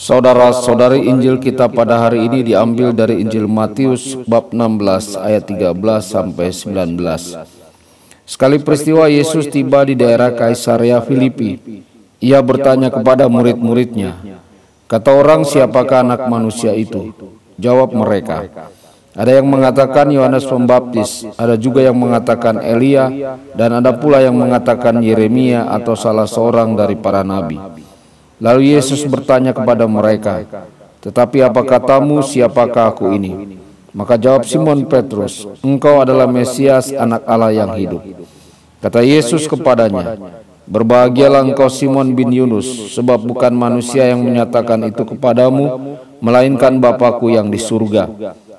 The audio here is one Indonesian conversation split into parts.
Saudara-saudari, Injil kita pada hari ini diambil dari Injil Matius bab 16 ayat 13 sampai 19. Sekali peristiwa Yesus tiba di daerah Kaisarea Filipi. Ia bertanya kepada murid-muridnya, "Kata orang, siapakah anak manusia itu?" Jawab mereka, "Ada yang mengatakan Yohanes Pembaptis, ada juga yang mengatakan Elia, dan ada pula yang mengatakan Yeremia atau salah seorang dari para nabi." Lalu Yesus bertanya kepada mereka, "Tetapi apa katamu, siapakah aku ini?" Maka jawab Simon Petrus, "Engkau adalah Mesias, anak Allah yang hidup." Kata Yesus kepadanya, "Berbahagialah engkau Simon bin Yunus, sebab bukan manusia yang menyatakan itu kepadamu, melainkan Bapa-Ku yang di surga.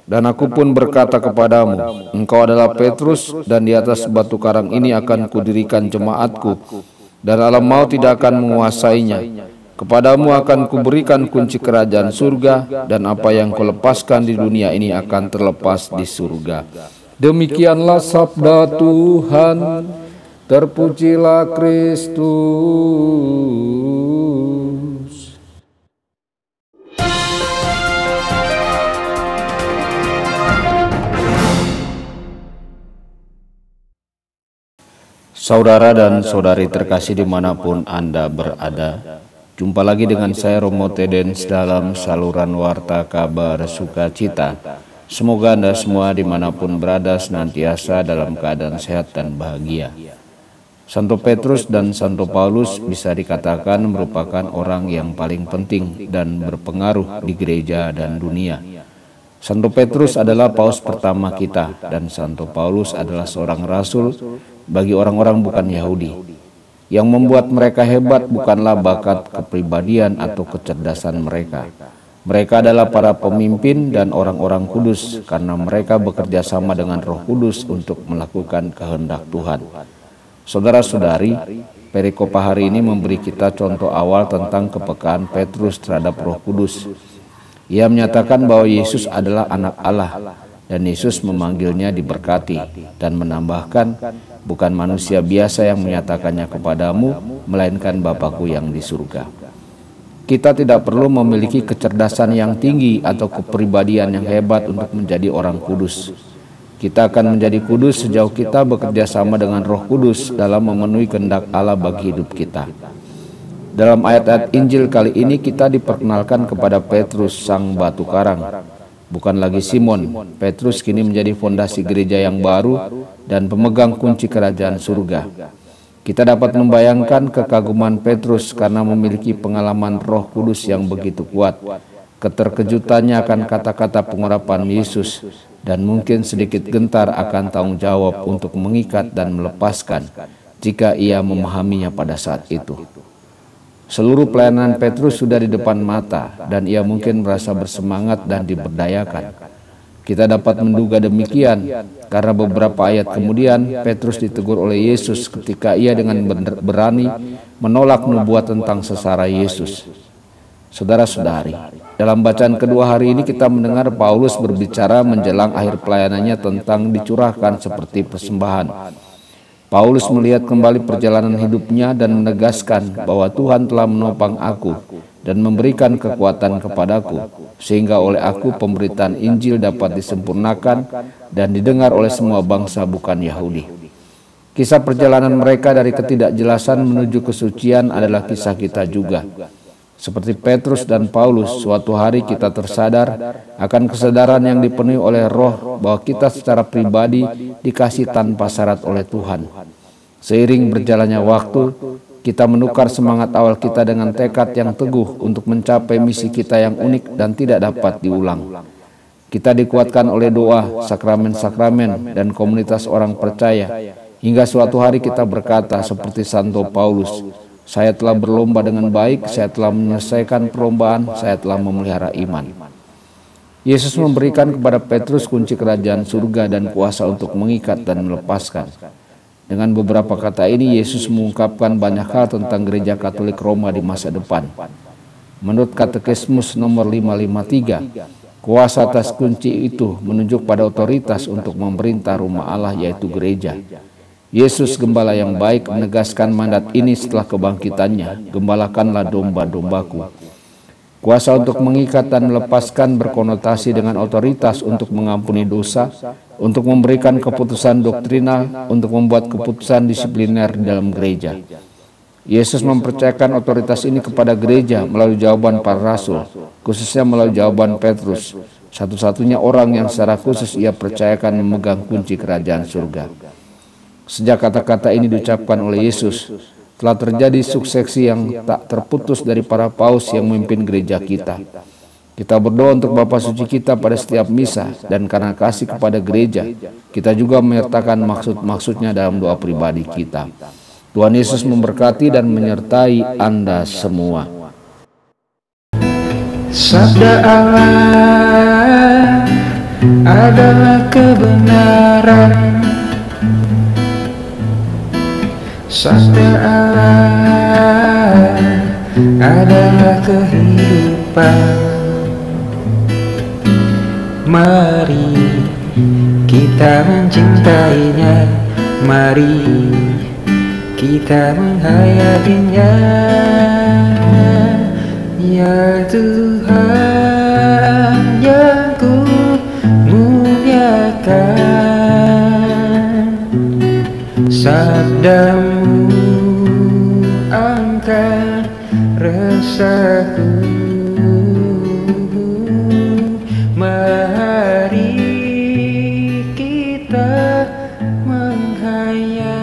Dan aku pun berkata kepadamu, engkau adalah Petrus, dan di atas batu karang ini akan kudirikan jemaat-Ku, dan alam maut tidak akan menguasainya. Kepadamu akan kuberikan kunci kerajaan surga, dan apa yang kau lepaskan di dunia ini akan terlepas di surga." Demikianlah sabda Tuhan. Terpujilah Kristus. Saudara dan saudari terkasih dimanapun Anda berada, jumpa lagi dengan saya Romo Tedens dalam saluran Warta Kabar Sukacita. Semoga Anda semua dimanapun berada senantiasa dalam keadaan sehat dan bahagia. Santo Petrus dan Santo Paulus bisa dikatakan merupakan orang yang paling penting dan berpengaruh di gereja dan dunia. Santo Petrus adalah paus pertama kita, dan Santo Paulus adalah seorang rasul bagi orang-orang bukan Yahudi. Yang membuat mereka hebat bukanlah bakat kepribadian atau kecerdasan mereka. Mereka adalah para pemimpin dan orang-orang kudus karena mereka bekerja sama dengan Roh Kudus untuk melakukan kehendak Tuhan. Saudara-saudari, perikopa hari ini memberi kita contoh awal tentang kepekaan Petrus terhadap Roh Kudus. Ia menyatakan bahwa Yesus adalah anak Allah, dan Yesus memanggilnya diberkati, dan menambahkan, "Bukan manusia biasa yang menyatakannya kepadamu, melainkan Bapa-Ku yang di surga." Kita tidak perlu memiliki kecerdasan yang tinggi atau kepribadian yang hebat untuk menjadi orang kudus. Kita akan menjadi kudus sejauh kita bekerja sama dengan Roh Kudus dalam memenuhi kehendak Allah bagi hidup kita. Dalam ayat-ayat Injil kali ini kita diperkenalkan kepada Petrus, sang batu karang. Bukan lagi Simon. Petrus kini menjadi fondasi gereja yang baru dan pemegang kunci kerajaan surga. Kita dapat membayangkan kekaguman Petrus karena memiliki pengalaman Roh Kudus yang begitu kuat. Keterkejutannya akan kata-kata pengurapan Yesus, dan mungkin sedikit gentar akan tanggung jawab untuk mengikat dan melepaskan jika ia memahaminya pada saat itu. Seluruh pelayanan Petrus sudah di depan mata, dan ia mungkin merasa bersemangat dan diberdayakan. Kita dapat menduga demikian karena beberapa ayat kemudian Petrus ditegur oleh Yesus ketika ia dengan berani menolak nubuat tentang sesara Yesus. Saudara-saudari, dalam bacaan kedua hari ini kita mendengar Paulus berbicara menjelang akhir pelayanannya tentang dicurahkan seperti persembahan. Paulus melihat kembali perjalanan hidupnya dan menegaskan bahwa Tuhan telah menopang aku dan memberikan kekuatan kepadaku, sehingga oleh aku pemberitaan Injil dapat disempurnakan dan didengar oleh semua bangsa bukan Yahudi. Kisah perjalanan mereka dari ketidakjelasan menuju kesucian adalah kisah kita juga. Seperti Petrus dan Paulus, suatu hari kita tersadar akan kesadaran yang dipenuhi oleh Roh bahwa kita secara pribadi dikasih tanpa syarat oleh Tuhan. Seiring berjalannya waktu, kita menukar semangat awal kita dengan tekad yang teguh untuk mencapai misi kita yang unik dan tidak dapat diulang. Kita dikuatkan oleh doa, sakramen-sakramen, dan komunitas orang percaya, hingga suatu hari kita berkata seperti Santo Paulus, "Saya telah berlomba dengan baik, saya telah menyelesaikan perlombaan, saya telah memelihara iman." Yesus memberikan kepada Petrus kunci kerajaan surga dan kuasa untuk mengikat dan melepaskan. Dengan beberapa kata ini, Yesus mengungkapkan banyak hal tentang gereja Katolik Roma di masa depan. Menurut Katekismus nomor 553, kuasa atas kunci itu menunjuk pada otoritas untuk memerintah rumah Allah, yaitu gereja. Yesus gembala yang baik menegaskan mandat ini setelah kebangkitannya, "Gembalakanlah domba-dombaku." Kuasa untuk mengikat dan melepaskan berkonotasi dengan otoritas untuk mengampuni dosa, untuk memberikan keputusan doktrinal, untuk membuat keputusan disipliner di dalam gereja. Yesus mempercayakan otoritas ini kepada gereja melalui jawaban para rasul, khususnya melalui jawaban Petrus, satu-satunya orang yang secara khusus ia percayakan memegang kunci kerajaan surga. Sejak kata-kata ini diucapkan oleh Yesus, telah terjadi suksesi yang tak terputus dari para paus yang memimpin gereja kita. Kita berdoa untuk Bapa Suci kita pada setiap misa, dan karena kasih kepada gereja, kita juga menyertakan maksud-maksudnya dalam doa pribadi kita. Tuhan Yesus memberkati dan menyertai Anda semua. Sabda Allah adalah kebenaran. Sabda Allah adalah kehidupan. Mari kita mencintainya, mari kita menghayatinya. Ya Tuhan yang ku muliakan, sabdamu angkat resahku. Mari kita menghayati